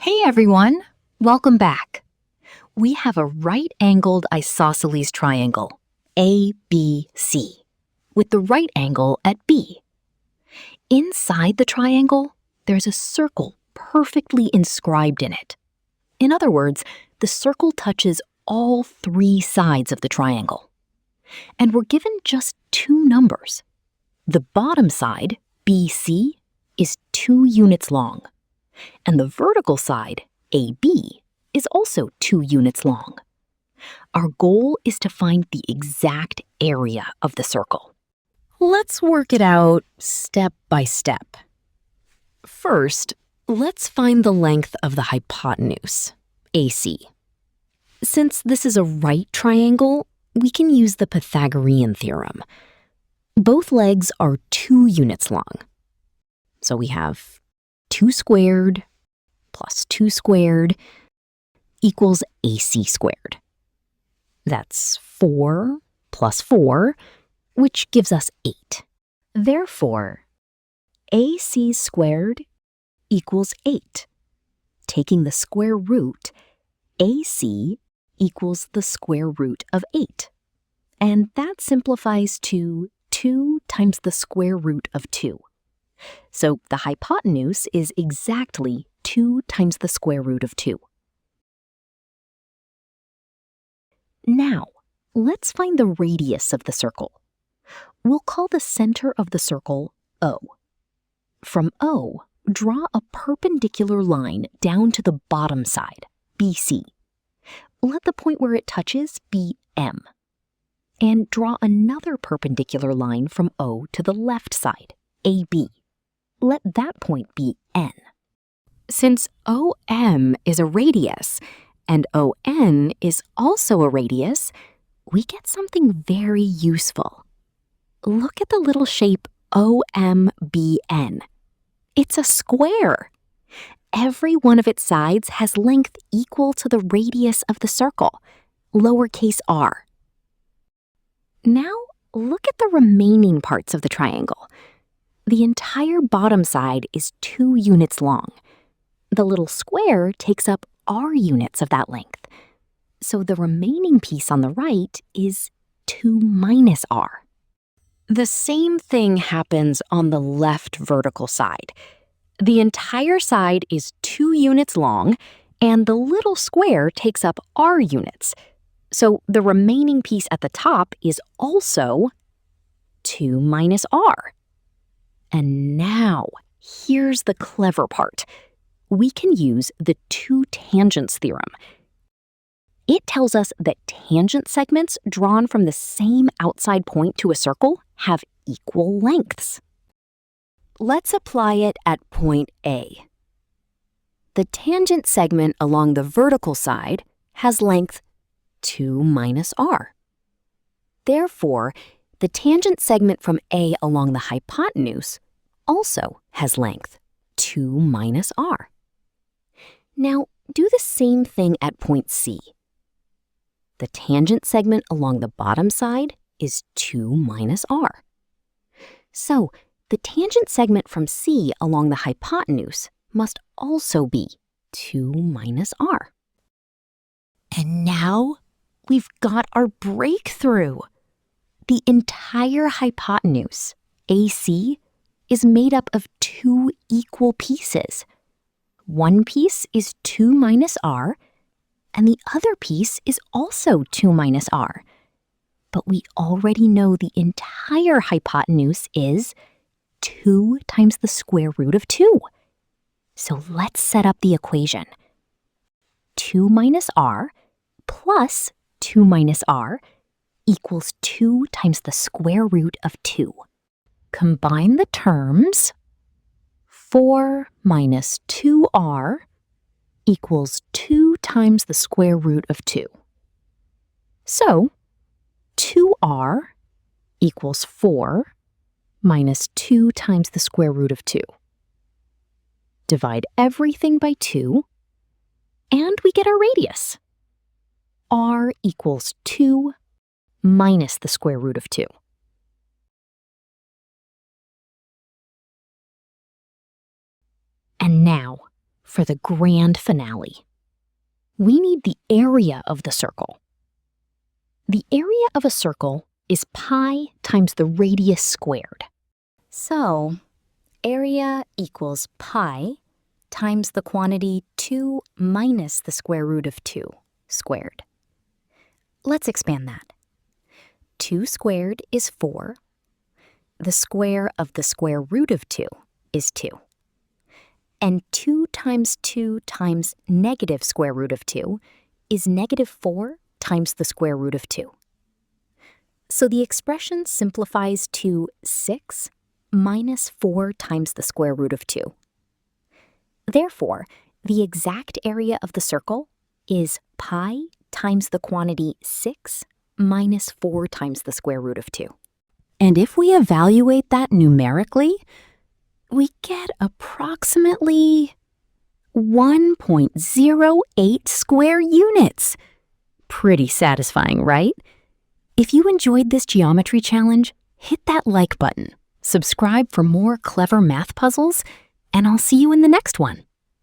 Hey everyone, welcome back. We have a right-angled isosceles triangle, ABC, with the right angle at B. Inside the triangle, there's a circle perfectly inscribed in it. In other words, the circle touches all three sides of the triangle. And we're given just two numbers. The bottom side, BC, is 2 units long, and the vertical side, AB, is also 2 units long. Our goal is to find the exact area of the circle. Let's work it out step by step. First, let's find the length of the hypotenuse, AC. Since this is a right triangle, we can use the Pythagorean theorem. Both legs are 2 units long. So we have 2 squared plus 2 squared equals AC squared. That's 4 plus 4, which gives us 8. Therefore, AC squared equals 8. Taking the square root, AC equals the square root of 8. And that simplifies to 2 times the square root of 2. So the hypotenuse is exactly 2 times the square root of 2. Now, let's find the radius of the circle. We'll call the center of the circle O. From O, draw a perpendicular line down to the bottom side, BC. Let the point where it touches be M. And draw another perpendicular line from O to the left side, AB. Let that point be N. Since OM is a radius and ON is also a radius, we get something very useful. Look at the little shape OMBN. It's a square. Every one of its sides has length equal to the radius of the circle, lowercase r. Now, look at the remaining parts of the triangle. The entire bottom side is 2 units long. The little square takes up r units of that length. So the remaining piece on the right is 2 minus r. The same thing happens on the left vertical side. The entire side is 2 units long, and the little square takes up r units. So the remaining piece at the top is also 2 minus r. And now, here's the clever part. We can use the Two Tangents Theorem. It tells us that tangent segments drawn from the same outside point to a circle have equal lengths. Let's apply it at point A. The tangent segment along the vertical side has length 2 minus r. Therefore, the tangent segment from A along the hypotenuse also has length 2 minus r. Now, do the same thing at point C. The tangent segment along the bottom side is 2 minus r. So, the tangent segment from C along the hypotenuse must also be 2 minus r. And now, we've got our breakthrough. The entire hypotenuse, AC, is made up of 2 equal pieces. One piece is 2 minus r, and the other piece is also 2 minus r. But we already know the entire hypotenuse is 2 times the square root of 2. So let's set up the equation. 2 minus r plus 2 minus r equals 2 times the square root of 2. Combine the terms. 4 minus 2r equals 2 times the square root of 2. So, 2r equals 4 minus 2 times the square root of 2. Divide everything by 2, and we get our radius. R equals 2 minus the square root of 2. And now, for the grand finale. We need the area of the circle. The area of a circle is pi times the radius squared. So, area equals pi times the quantity 2 minus the square root of 2 squared. Let's expand that. 2 squared is 4. The square of the square root of 2 is 2. And 2 times 2 times negative square root of 2 is negative 4 times the square root of 2. So the expression simplifies to 6 minus 4 times the square root of 2. Therefore, the exact area of the circle is pi times the quantity 6 minus 4 times the square root of 2. And if we evaluate that numerically, we get approximately 1.08 square units. Pretty satisfying, right? If you enjoyed this geometry challenge, hit that like button, subscribe for more clever math puzzles, and I'll see you in the next one.